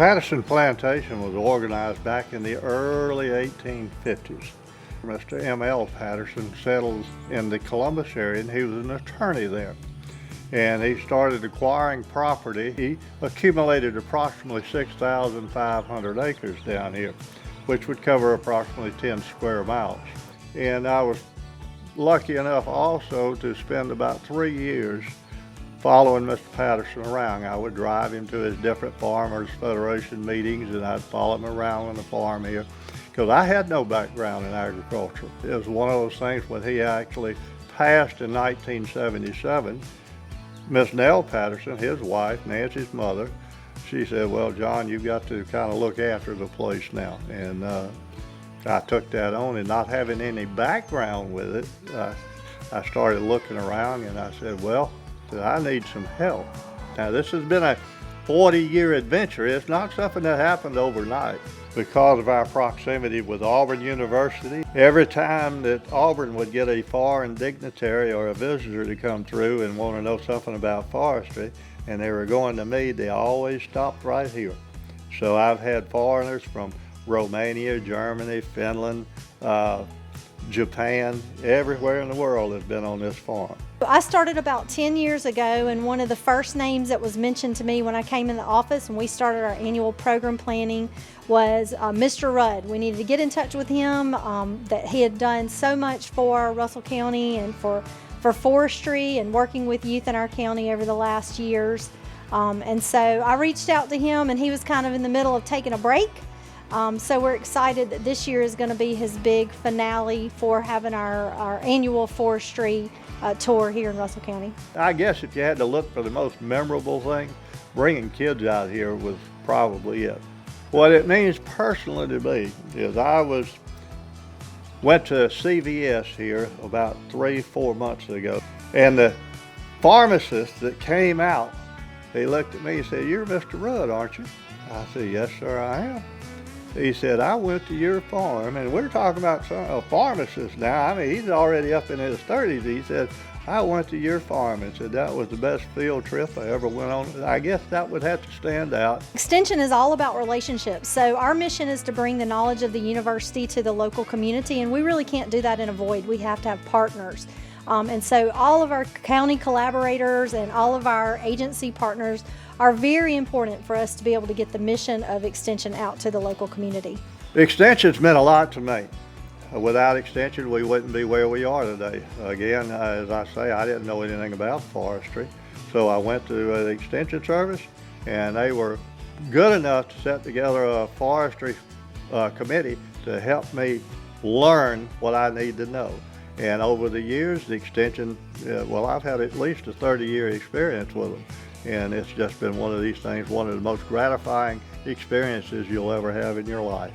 Patterson Plantation was organized back in the early 1850s. Mr. M.L. Patterson settled in the Columbus area, and he was an attorney there. And he started acquiring property. He accumulated approximately 6,500 acres down here, which would cover approximately 10 square miles. And I was lucky enough also to spend about 3 years following Mr. Patterson around. I would drive him to his different Farmers Federation meetings, and I'd follow him around on the farm here, because I had no background in agriculture. It was one of those things when he actually passed in 1977, Miss Nell Patterson, his wife, Nancy's mother, she said, "Well, John, you've got to kind of look after the place now." And I took that on, and not having any background with it, I started looking around, and I said, well, I need some help. Now, this has been a 40-year adventure. It's not something that happened overnight. Because of our proximity with Auburn University, every time that Auburn would get a foreign dignitary or a visitor to come through and want to know something about forestry, and they were going to me, they always stopped right here. So I've had foreigners from Romania, Germany, Finland, Japan, everywhere in the world has been on this farm. I started about 10 years ago, and one of the first names that was mentioned to me when I came in the office and we started our annual program planning was Mr. Rudd. We needed to get in touch with him, that he had done so much for Russell County and for forestry and working with youth in our county over the last years. And so I reached out to him, and he was kind of in the middle of taking a break. So we're excited that this year is going to be his big finale for having our annual forestry tour here in Russell County. I guess if you had to look for the most memorable thing, bringing kids out here was probably it. What it means personally to me is I went to CVS here about 3-4 months ago, and the pharmacist that came out, he looked at me and said, "You're Mr. Rudd, aren't you?" I said, "Yes, sir, I am." He said, "I went to your farm," and we're talking about a pharmacist now. I mean, he's already up in his 30s. He said, "I went to your farm," and said that was the best field trip I ever went on. I guess that would have to stand out. Extension is all about relationships. So our mission is to bring the knowledge of the university to the local community, and we really can't do that in a void. We have to have partners. And so all of our county collaborators and all of our agency partners are very important for us to be able to get the mission of Extension out to the local community. Extension's meant a lot to me. Without Extension, we wouldn't be where we are today. Again, as I say, I didn't know anything about forestry. So I went to the Extension Service, and they were good enough to set together a forestry committee to help me learn what I need to know. And over the years, the Extension, well, I've had at least a 30-year experience with them. And it's just been one of these things, one of the most gratifying experiences you'll ever have in your life.